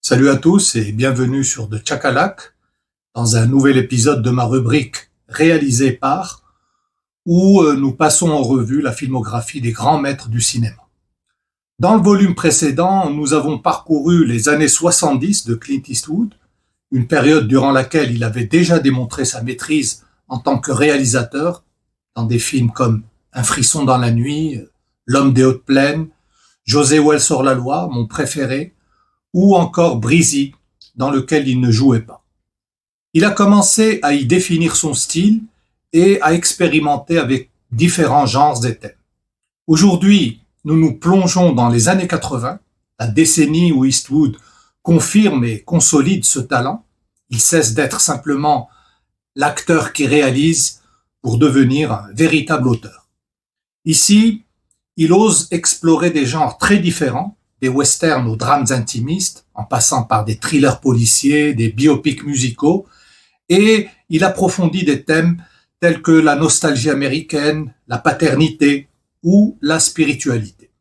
Salut à tous et bienvenue sur The Chakalak dans un nouvel épisode de ma rubrique Réalisé par où nous passons en revue la filmographie des grands maîtres du cinéma. Dans le volume précédent, nous avons parcouru les années 70 de Clint Eastwood, une période durant laquelle il avait déjà démontré sa maîtrise en tant que réalisateur dans des films comme Un frisson dans la nuit, L'homme des hautes plaines, José Wells sur la loi, mon préféré, ou encore Breezy, dans lequel il ne jouait pas. Il a commencé à y définir son style et à expérimenter avec différents genres et thèmes. Aujourd'hui, nous nous plongeons dans les années 80, la décennie où Eastwood confirme et consolide ce talent. Il cesse d'être simplement l'acteur qui réalise pour devenir un véritable auteur. Ici, il ose explorer des genres très différents, des westerns aux drames intimistes, en passant par des thrillers policiers, des biopics musicaux, et il approfondit des thèmes tels que la nostalgie américaine, la paternité ou la spiritualité.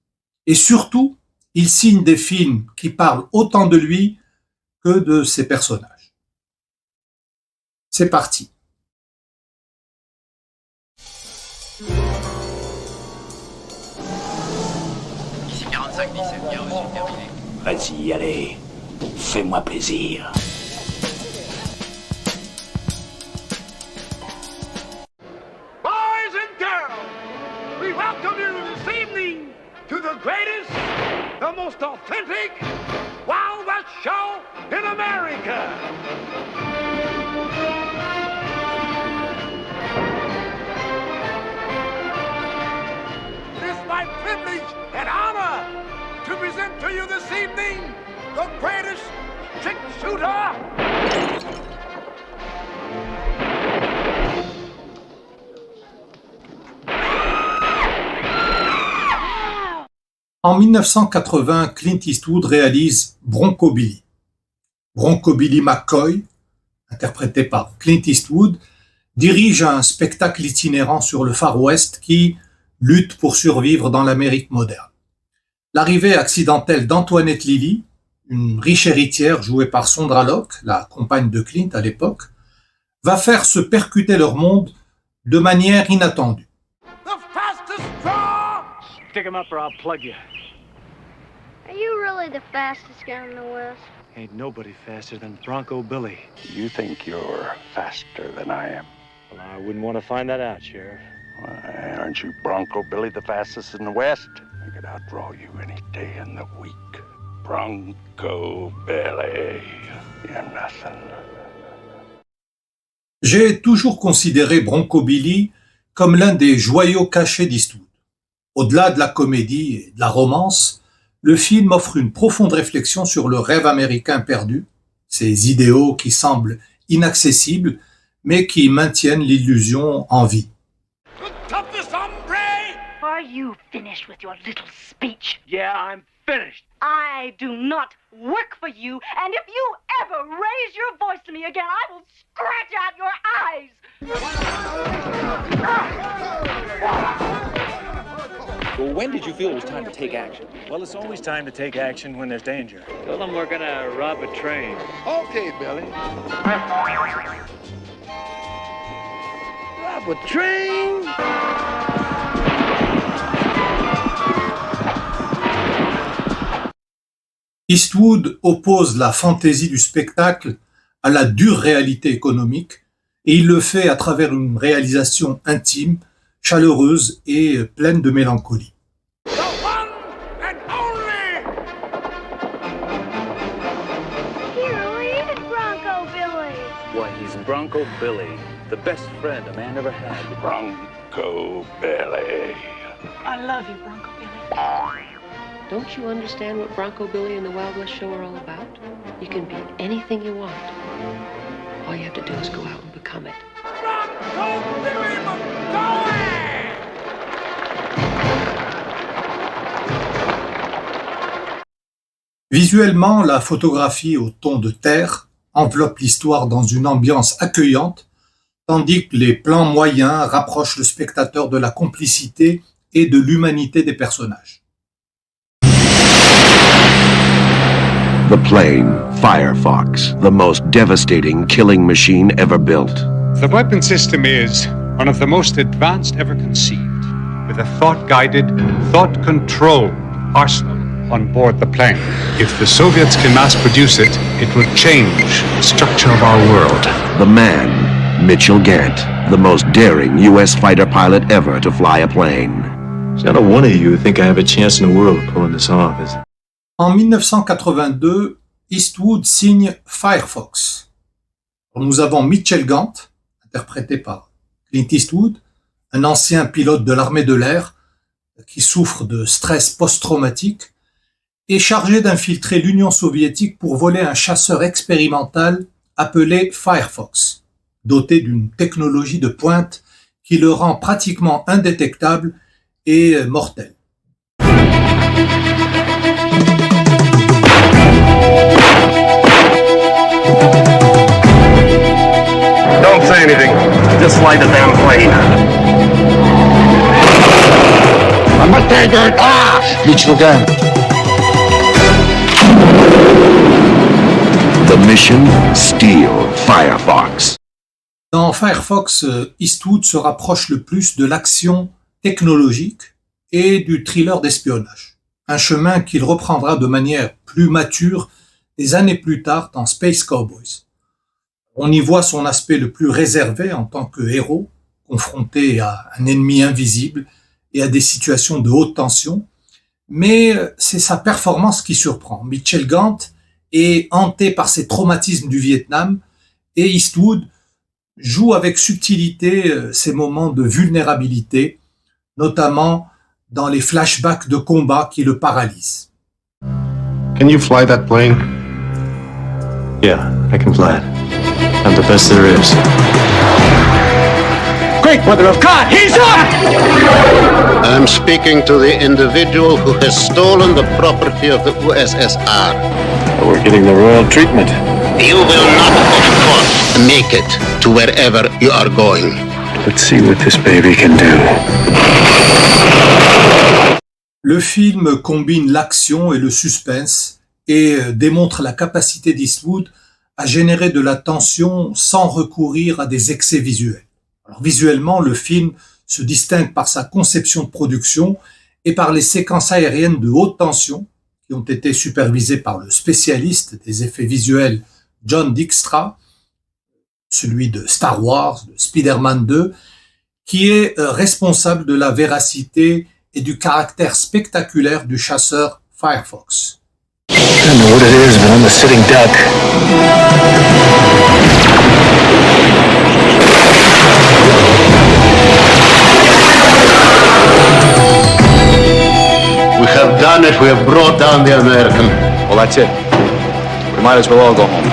Et surtout, il signe des films qui parlent autant de lui que de ses personnages. C'est parti. Ici 45-17, bien reçu, terminé. Vas-y, allez, fais-moi plaisir. Boys and girls, we welcome you this evening to the greatest, the most authentic Wild West show in America. It is my privilege and honor to present to you this evening the greatest trick shooter. En 1980, Clint Eastwood réalise Bronco Billy. Bronco Billy McCoy, interprété par Clint Eastwood, dirige un spectacle itinérant sur le Far West qui lutte pour survivre dans l'Amérique moderne. L'arrivée accidentelle d'Antoinette Lilly, une riche héritière jouée par Sondra Locke, la compagne de Clint à l'époque, va faire se percuter leur monde de manière inattendue. The fastest draw. Stick him up or I'll plug you. Are you really the fastest guy in the West? Ain't nobody faster than Bronco Billy. You think you're faster than I am? Well, I wouldn't want to find that out, Sheriff. Why, aren't you Bronco Billy the fastest in the West? I could outdraw you any day in the week. Bronco Billy, you're nothing. J'ai toujours considéré Bronco Billy comme l'un des joyaux cachés d'Eastwood. Au-delà de la comédie et de la romance, le film offre une profonde réflexion sur le rêve américain perdu, ces idéaux qui semblent inaccessibles, mais qui maintiennent l'illusion en vie. The toughest hombre. Are you finished with your little speech? Yeah, I'm finished. I do not work for you, and if you ever raise your voice to me again, I will scratch out your eyes! Well, when did you feel it was time to take action? Well, it's always time to take action when there's danger. Tell them we're gonna rob a train. Okay, Billy. Rob a train. Eastwood oppose la fantaisie du spectacle à la dure réalité économique et il le fait à travers une réalisation intime, chaleureuse et pleine de mélancolie. The one and only. Hero is Bronco Billy. Why, he's Bronco Billy, the best friend a man ever had. Bronco Billy. I love you, Bronco Billy. Don't you understand what Bronco Billy and the Wild West Show are all about? You can be anything you want. All you have to do is go out and become it. Bronco Billy McCoy. Visuellement, la photographie au ton de terre enveloppe l'histoire dans une ambiance accueillante, tandis que les plans moyens rapprochent le spectateur de la complicité et de l'humanité des personnages. The plane, Firefox, the most devastating killing machine ever built. The weapon system is one of the most advanced ever conceived, with a thought-guided, thought-controlled arsenal on board the plane. If the Soviets can mass-produce it, it will change the structure of our world. The man, Mitchell Gant, the most daring U.S. fighter pilot ever to fly a plane. None of one of you think I have a chance in the world of pulling this off. En 1982, Eastwood signe Firefox. Nous avons Mitchell Gant, interprété par Clint Eastwood, un ancien pilote de l'armée de l'air qui souffre de stress post-traumatique, est chargé d'infiltrer l'Union soviétique pour voler un chasseur expérimental appelé Firefox, doté d'une technologie de pointe qui le rend pratiquement indétectable et mortel. Don't say anything. Just fly the damn plane. I'm a tiger. Mitchell Gant. The mission, steal Firefox. Dans Firefox, Eastwood se rapproche le plus de l'action technologique et du thriller d'espionnage. Un chemin qu'il reprendra de manière plus mature des années plus tard dans Space Cowboys. On y voit son aspect le plus réservé en tant que héros, confronté à un ennemi invisible et à des situations de haute tension, mais c'est sa performance qui surprend. Mitchell Gant est hanté par ses traumatismes du Vietnam et Eastwood joue avec subtilité ces moments de vulnérabilité, notamment dans les flashbacks de combat qui le paralysent. Can you fly that plane? Yeah, I can fly it. I'm the best there is. Great mother of God, he's up! I'm speaking to the individual who has stolen the property of the USSR. We're getting the royal treatment. You will not, of course, make it to wherever you are going. Let's see what this baby can do. Le film combine l'action et le suspense et démontre la capacité d'Eastwood à générer de la tension sans recourir à des excès visuels. Alors, visuellement, le film se distingue par sa conception de production et par les séquences aériennes de haute tension qui ont été supervisées par le spécialiste des effets visuels John Dykstra, celui de Star Wars, de Spider-Man 2, qui est responsable de la véracité et du caractère spectaculaire du chasseur Firefox. I don't know what it is, but I'm a sitting duck. We have done it. We have brought down the American. Well, that's it. We might as well all go home.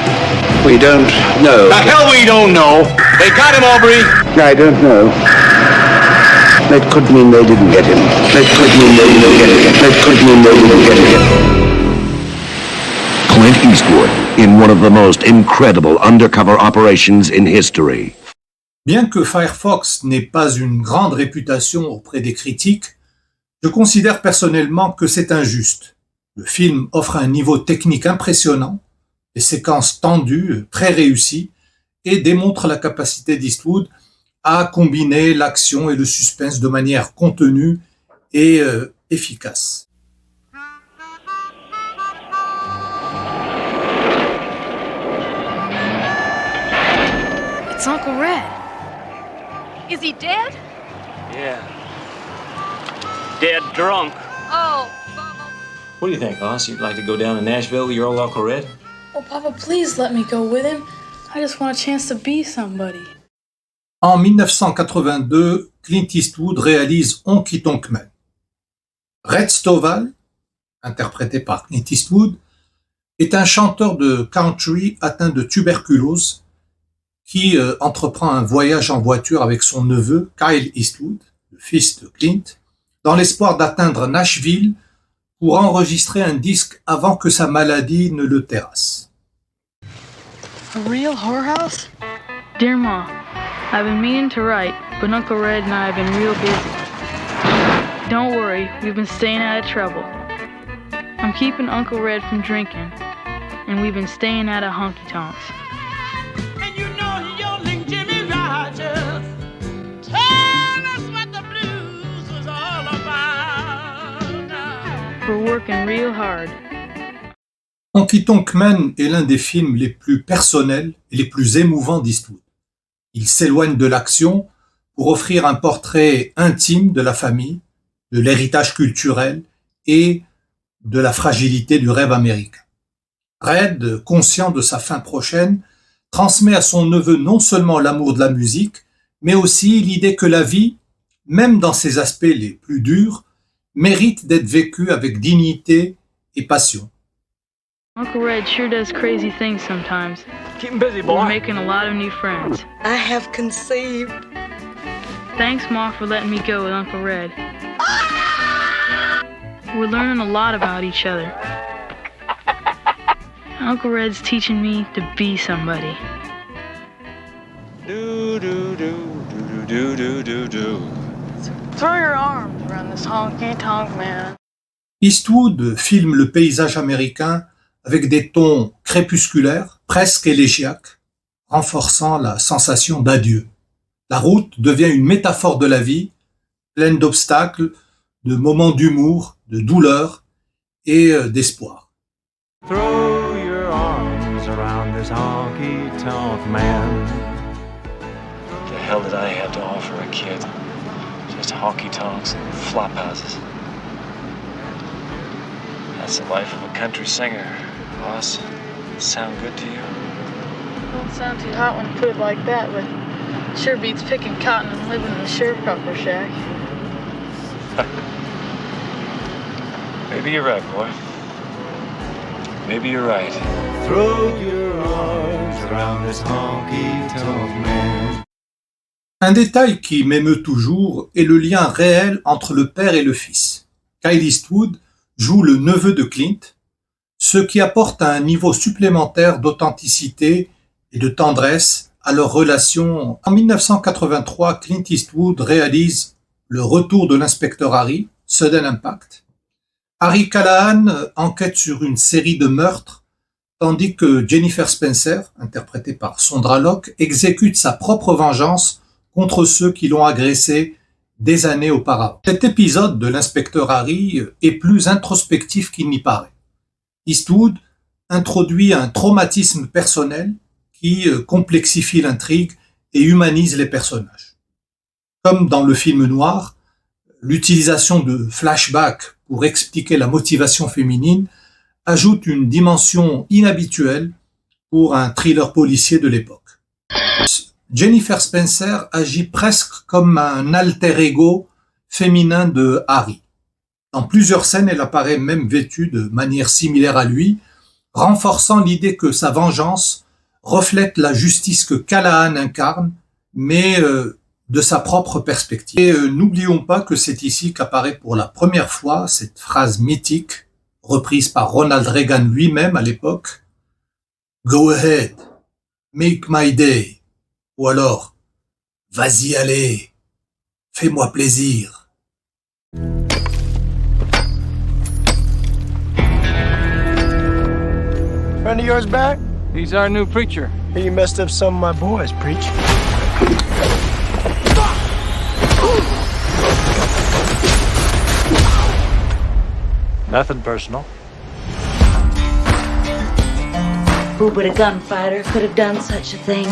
We don't know. The hell we don't know. They got him, Aubrey. I don't know. That could mean they didn't get him. That could mean they didn't get him. That could mean they didn't get him. Clint Eastwood in one of the most incredible undercover operations in history. Bien que Firefox n'ait pas une grande réputation auprès des critiques, je considère personnellement que c'est injuste. Le film offre un niveau technique impressionnant, des séquences tendues, très réussies, et démontre la capacité d'Eastwood à combiner l'action et le suspense de manière contenue et efficace. It's Uncle Red. Is he dead? Yeah. Dead drunk. Oh. What do you think, Hoss? You'd like to go down to Nashville with your old Uncle Red? Oh, Papa, please let me go with him. I just want a chance to be somebody. En 1982, Clint Eastwood réalise Honky Tonk Man. Red Stovall, interprété par Clint Eastwood, est un chanteur de country atteint de tuberculose qui entreprend un voyage en voiture avec son neveu Kyle Eastwood, le fils de Clint, dans l'espoir d'atteindre Nashville pour enregistrer un disque avant que sa maladie ne le terrasse. A real whorehouse? Dear Mom, I've been meaning to write, but Uncle Red and I have been real busy. Don't worry, we've been staying out of trouble. I'm keeping Uncle Red from drinking, and we've been staying at a honky tonks. And you know yodeling Jimmy Rogers, tell us what the blues was all about now. We're working real hard. Honky Tonk Man est l'un des films les plus personnels et les plus émouvants d'Eastwood. Il s'éloigne de l'action pour offrir un portrait intime de la famille, de l'héritage culturel et de la fragilité du rêve américain. Red, conscient de sa fin prochaine, transmet à son neveu non seulement l'amour de la musique, mais aussi l'idée que la vie, même dans ses aspects les plus durs, mérite d'être vécue avec dignité et passion. Uncle Red sure does crazy things sometimes. Keep him busy, boy. We're making a lot of new friends. I have conceived. Thanks, Ma, for letting me go with Uncle Red. We're learning a lot about each other. Uncle Red's teaching me to be somebody. Do do do do do do do do. Throw your arms around this honky-tonk man. Eastwood filme le paysage américain avec des tons crépusculaires, presque élégiaques, renforçant la sensation d'adieu. La route devient une métaphore de la vie, pleine d'obstacles, de moments d'humour, de douleur et d'espoir. Throw your arms around this honky-tonk man. What the hell did I have to offer a kid? Just honky-tonks and flop houses. That's the life of a country singer, boss. Sound good to you? Don't sound too hot when you put it like that, but sure beats picking cotton and living in the sharecropper shack. Maybe you're right, boy. Maybe you're right. Throw your arms around this honky-tonk man. Un détail qui m'émeut toujours est le lien réel entre le père et le fils. Kyle Eastwood joue le neveu de Clint, ce qui apporte un niveau supplémentaire d'authenticité et de tendresse à leur relation. En 1983, Clint Eastwood réalise Le Retour de l'inspecteur Harry, Sudden Impact. Harry Callahan enquête sur une série de meurtres, tandis que Jennifer Spencer, interprétée par Sondra Locke, exécute sa propre vengeance contre ceux qui l'ont agressée des années auparavant. Cet épisode de l'inspecteur Harry est plus introspectif qu'il n'y paraît. Eastwood introduit un traumatisme personnel qui complexifie l'intrigue et humanise les personnages. Comme dans le film noir, l'utilisation de flashbacks pour expliquer la motivation féminine ajoute une dimension inhabituelle pour un thriller policier de l'époque. Jennifer Spencer agit presque comme un alter ego féminin de Harry. Dans plusieurs scènes, elle apparaît même vêtue de manière similaire à lui, renforçant l'idée que sa vengeance reflète la justice que Callahan incarne, mais de sa propre perspective. Et n'oublions pas que c'est ici qu'apparaît pour la première fois cette phrase mythique, reprise par Ronald Reagan lui-même à l'époque, « Go ahead, make my day », ou alors « Vas-y, allez, fais-moi plaisir ». Friend of yours back? He's our new preacher. You messed up some of my boys, preach. Nothing personal. Who but a gunfighter could have done such a thing?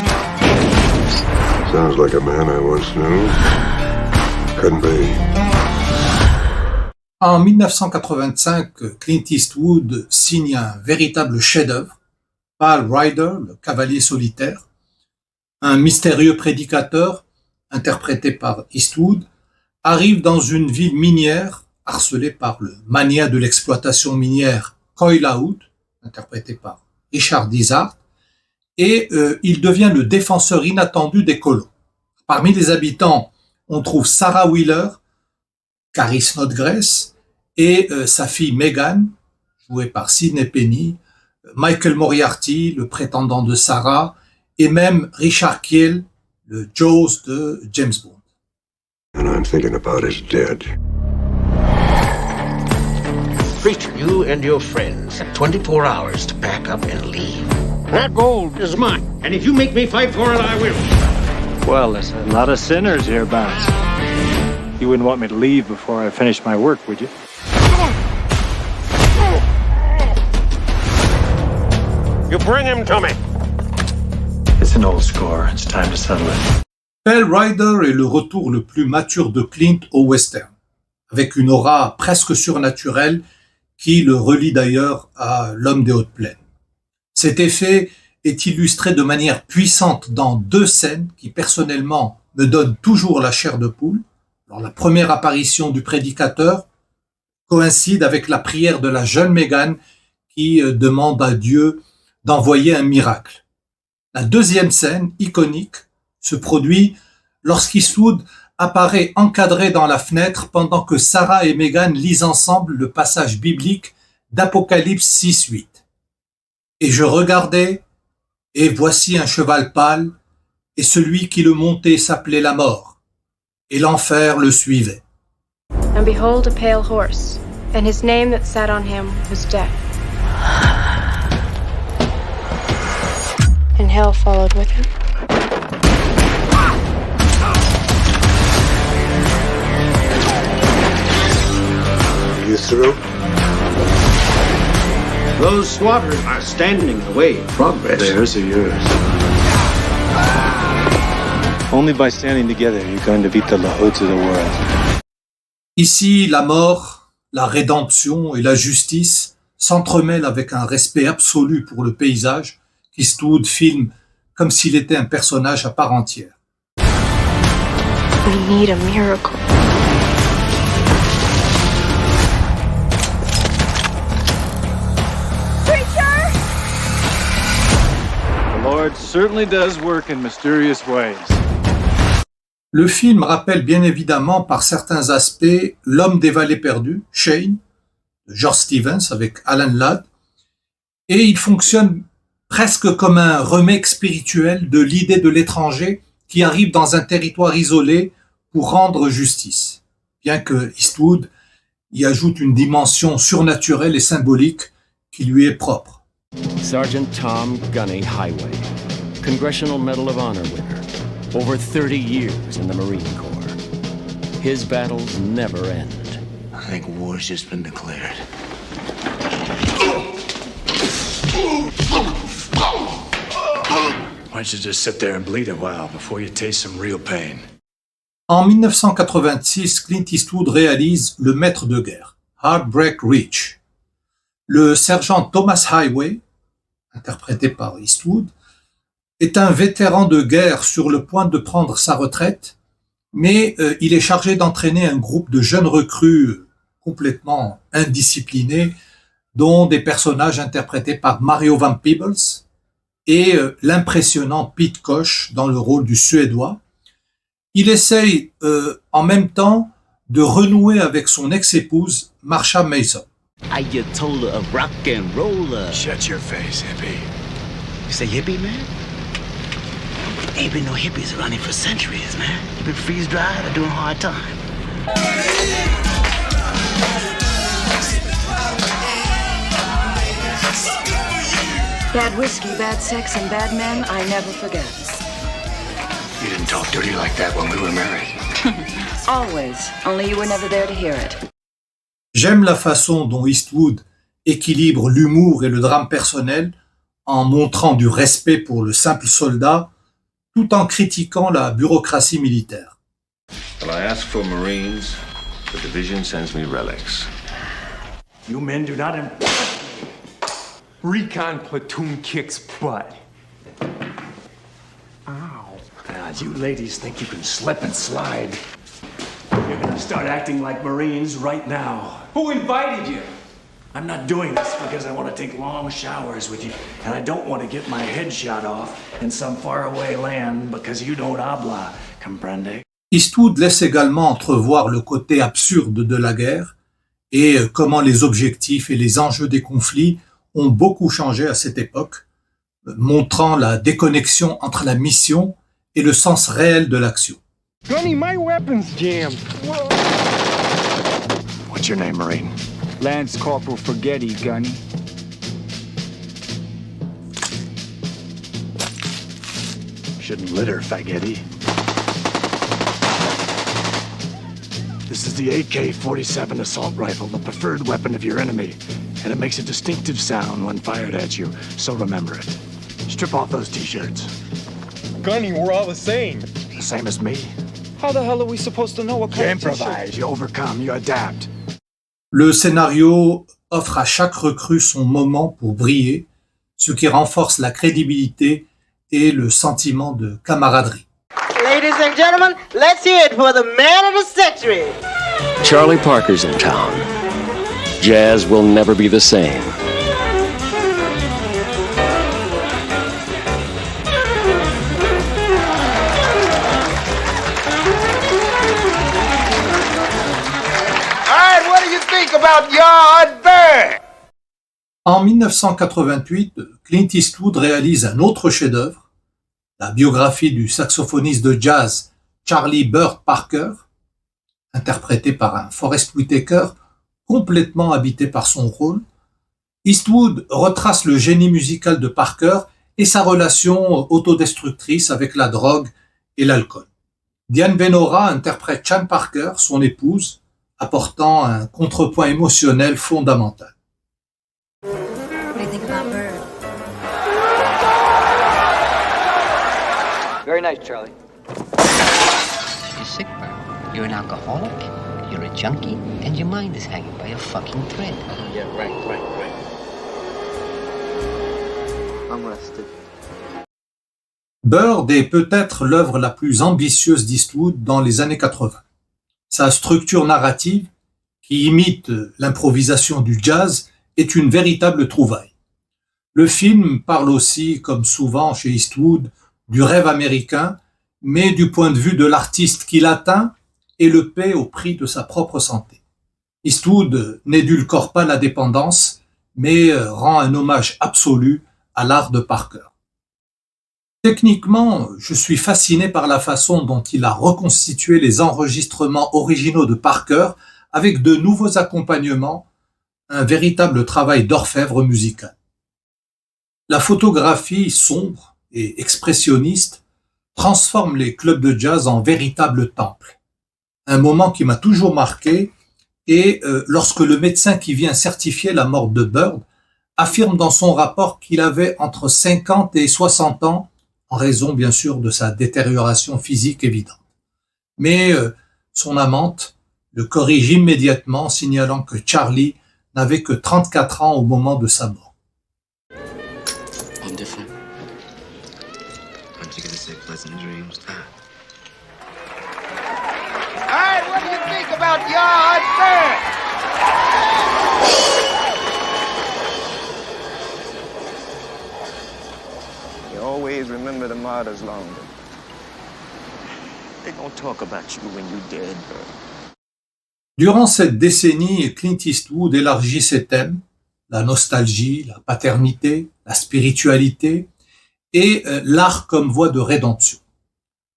Sounds like a man I once knew. Couldn't be. En 1985, Clint Eastwood signe un véritable chef-d'œuvre, Pale Rider, le cavalier solitaire, un mystérieux prédicateur, interprété par Eastwood, arrive dans une ville minière, harcelée par le mania de l'exploitation minière Coil Out, interprété par Richard Dizard, et il devient le défenseur inattendu des colons. Parmi les habitants, on trouve Sarah Wheeler, Carrie Snodgrass, et sa fille Megan, jouée par Sidney Penny, Michael Moriarty, le prétendant de Sarah, et même Richard Kiel, le Jaws de James Bond. And I'm thinking about his dead. Preacher, you and your friends have 24 hours to pack up and leave. That gold is mine, and if you make me fight for it, I will. Well, there's a lot of sinners here, Bounce. You wouldn't want me to leave before I finish my work, would you? You bring him to me. It's an old score. It's time to settle it. Pale Rider est le retour le plus mature de Clint au western, avec une aura presque surnaturelle qui le relie d'ailleurs à L'Homme des Hautes Plaines. Cet effet est illustré de manière puissante dans 2 scènes qui personnellement me donnent toujours la chair de poule. Alors, la première apparition du prédicateur coïncide avec la prière de la jeune Megan qui demande à Dieu d'envoyer un miracle. La deuxième scène, iconique, se produit lorsqu'Eastwood apparaît encadré dans la fenêtre pendant que Sarah et Megan lisent ensemble le passage biblique d'Apocalypse 6:8. Et je regardais, et voici un cheval pâle, et celui qui le montait s'appelait la mort, et l'enfer le suivait. And behold a pale horse, and his name that sat on him was Death. And hell followed with him. You through? Those squatters are standing in the way of progress. Theirs or yours? Only by standing together you're going to beat the Lahoots of the world. Ici, la mort, la rédemption et la justice s'entremêlent avec un respect absolu pour le paysage qu'Eastwood filme comme s'il était un personnage à part entière. We need a miracle. The Lord certainly does work in mysterious ways. Le film rappelle bien évidemment par certains aspects L'Homme des Vallées Perdues, Shane, de George Stevens avec Alan Ladd, et il fonctionne presque comme un remake spirituel de l'idée de l'étranger qui arrive dans un territoire isolé pour rendre justice, bien que Eastwood y ajoute une dimension surnaturelle et symbolique qui lui est propre. Sergeant Tom Gunny Highway, Congressional Medal of Honor winner, over 30 years in the Marine Corps. His battles never end. I think war's just been declared. Why don't you just sit there and bleed a while before you taste some real pain? En 1986, Clint Eastwood réalise Le Maître de guerre, Heartbreak Ridge. Le sergent Thomas Highway, interprété par Eastwood, est un vétéran de guerre sur le point de prendre sa retraite, mais il est chargé d'entraîner un groupe de jeunes recrues complètement indisciplinés, dont des personnages interprétés par Mario Van Peebles et l'impressionnant Pete Koch dans le rôle du Suédois. Il essaye en même temps de renouer avec son ex-épouse Marsha Mason. I get told of rock and roller. Shut your face, hippie. You say hippie, man? Ain't been no hippies around here for centuries, man. You been freeze-dried or doing hard time? Bad whiskey, bad sex, and bad men, I never forget. You didn't talk dirty like that when we were married. Always, only you were never there to hear it. J'aime la façon dont Eastwood équilibre l'humour et le drame personnel en montrant du respect pour le simple soldat tout en critiquant la bureaucratie militaire. Well, I ask for Marines. The division sends me relics. You men do not Recon platoon kicks butt. Ow. God, you ladies think you can slip and slide. You're gonna start acting like Marines right now. Who invited you? I'm not doing this because I want to take long showers with you, and I don't want to get my head shot off in some faraway land because you don't habla, comprende? Eastwood laisse également entrevoir le côté absurde de la guerre et comment les objectifs et les enjeux des conflits ont beaucoup changé à cette époque, montrant la déconnexion entre la mission et le sens réel de l'action. Gunny, my weapon's jammed. What's your name, Marine? Lance Corporal Forgetti, Gunny. Shouldn't litter, Faghetti. This is the AK-47 assault rifle, the preferred weapon of your enemy, and it makes a distinctive sound when fired at you, so remember it. Strip off those t-shirts. Gunny, we're all the same. The same as me. How the hell are we supposed to know what You kind of improvise, t-shirt? you overcome, you adapt. Le scénario offre à chaque recrue son moment pour briller, ce qui renforce la crédibilité et le sentiment de camaraderie. Ladies and gentlemen, let's hear it for the man of the century. Charlie Parker's in town. Jazz will never be the same. All right, what do you think about Yardbird? En 1988, Clint Eastwood réalise un autre chef-d'œuvre, la biographie du saxophoniste de jazz Charlie Bird Parker, interprété par un Forest Whitaker complètement habité par son rôle. Eastwood retrace le génie musical de Parker et sa relation autodestructrice avec la drogue et l'alcool. Diane Venora interprète Chan Parker, son épouse, apportant un contrepoint émotionnel fondamental. What do you think about Bird? Very nice, Charlie. You're sick, Bird. You're an alcoholic, you're a junkie, and your mind is hanging by a fucking thread. Yeah, right. I'm rested. Bird est peut-être l'œuvre la plus ambitieuse d'Eastwood dans les années 80. Sa structure narrative, qui imite l'improvisation du jazz, est une véritable trouvaille. Le film parle aussi, comme souvent chez Eastwood, du rêve américain, mais du point de vue de l'artiste qui l'atteint et le paie au prix de sa propre santé. Eastwood n'édulcore pas la dépendance, mais rend un hommage absolu à l'art de Parker. Techniquement, je suis fasciné par la façon dont il a reconstitué les enregistrements originaux de Parker avec de nouveaux accompagnements, un véritable travail d'orfèvre musical. La photographie sombre et expressionniste transforme les clubs de jazz en véritables temples. Un moment qui m'a toujours marqué est lorsque le médecin qui vient certifier la mort de Bird affirme dans son rapport qu'il avait entre 50 et 60 ans, en raison bien sûr de sa détérioration physique évidente. Mais son amante le corrige immédiatement, signalant que Charlie n'avait que 34 ans au moment de sa mort. I'm different. Aren't you gonna say pleasant dreams? All right, what do you think about Yardbird? You always remember the martyrs longer. They gonna talk about you when you dead, Bird. Durant cette décennie, Clint Eastwood élargit ses thèmes, la nostalgie, la paternité, la spiritualité et l'art comme voie de rédemption.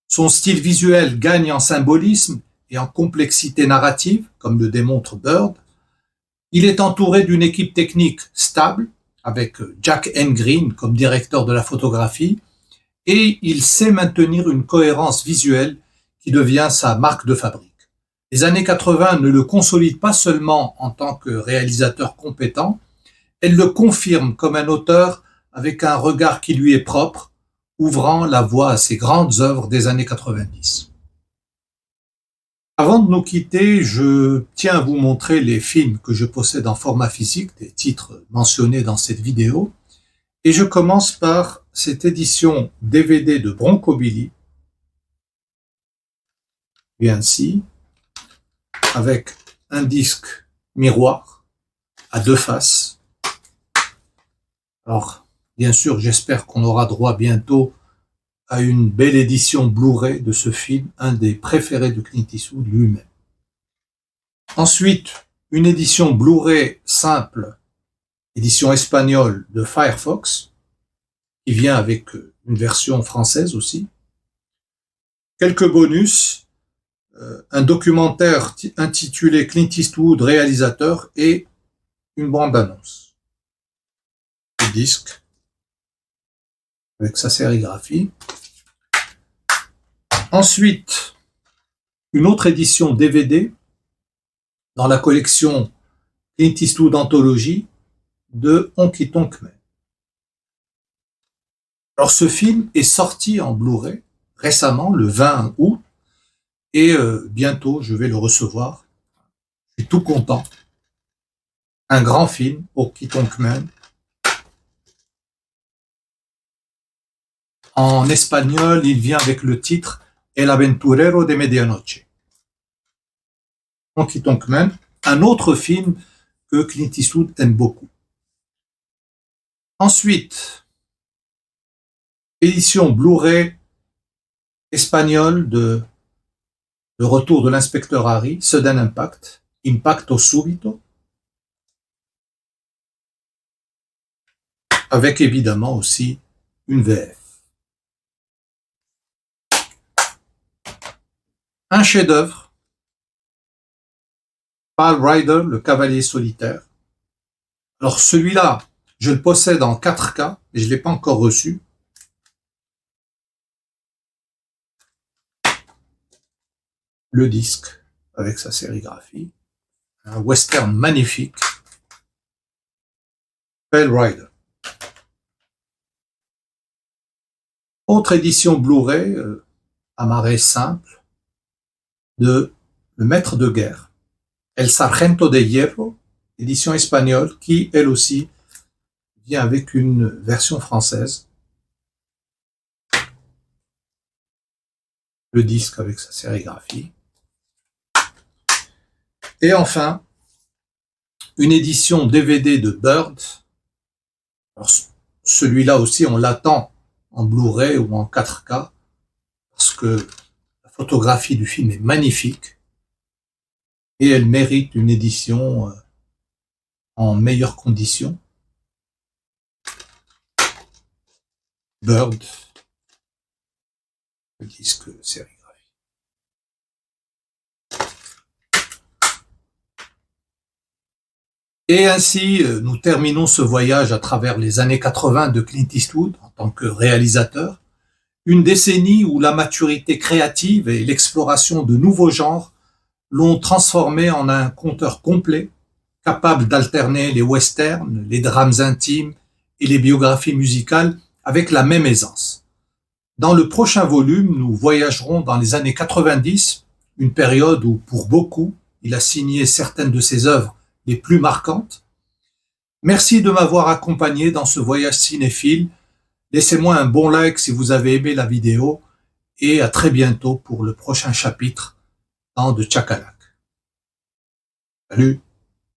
Son style visuel gagne en symbolisme et en complexité narrative, comme le démontre Bird. Il est entouré d'une équipe technique stable, avec Jack Green comme directeur de la photographie, et il sait maintenir une cohérence visuelle qui devient sa marque de fabrique. Les années 80 ne le consolident pas seulement en tant que réalisateur compétent, elles le confirment comme un auteur avec un regard qui lui est propre, ouvrant la voie à ses grandes œuvres des années 90. Avant de nous quitter, je tiens à vous montrer les films que je possède en format physique, des titres mentionnés dans cette vidéo, et je commence par cette édition DVD de Bronco Billy, bien ainsi, avec un disque miroir à deux faces. Alors, bien sûr, j'espère qu'on aura droit bientôt à une belle édition Blu-ray de ce film, un des préférés de Clint Eastwood lui-même. Ensuite, une édition Blu-ray simple, édition espagnole de Firefox, qui vient avec une version française aussi. Quelques bonus, un documentaire intitulé Clint Eastwood réalisateur et une bande-annonce. Le disque avec sa sérigraphie. Ensuite, une autre édition DVD dans la collection Clint Eastwood Anthology de Honky Tonk Man. Alors ce film est sorti en Blu-ray récemment, le 20 août, et bientôt je vais le recevoir. Je suis tout content. Un grand film, Honky Tonk Man. En espagnol, il vient avec le titre El Aventurero de Medianoche. Honky Tonk Man, un autre film que Clint Eastwood aime beaucoup. Ensuite, édition Blu-ray espagnole de Le Retour de l'inspecteur Harry, Sudden Impact, Impacto Subito, avec évidemment aussi une VF. Un chef-d'œuvre, Pale Rider, le cavalier solitaire. Alors celui-là, je le possède en 4K, mais je ne l'ai pas encore reçu. Le disque avec sa sérigraphie, un western magnifique, Pale Rider. Autre édition Blu-ray, amarré simple, de Le Maître de guerre, El Sargento de Hierro, édition espagnole, qui elle aussi vient avec une version française. Le disque avec sa sérigraphie. Et enfin, une édition DVD de Bird. Alors, celui-là aussi, on l'attend en Blu-ray ou en 4K, parce que la photographie du film est magnifique et elle mérite une édition en meilleures conditions. Bird, le disque sérigraphie. Et ainsi, nous terminons ce voyage à travers les années 80 de Clint Eastwood en tant que réalisateur, une décennie où la maturité créative et l'exploration de nouveaux genres l'ont transformé en un conteur complet, capable d'alterner les westerns, les drames intimes et les biographies musicales avec la même aisance. Dans le prochain volume, nous voyagerons dans les années 90, une période où, pour beaucoup, il a signé certaines de ses œuvres les plus marquantes. Merci de m'avoir accompagné dans ce voyage cinéphile. Laissez-moi un bon like si vous avez aimé la vidéo et à très bientôt pour le prochain chapitre dans The Chakalak. Salut!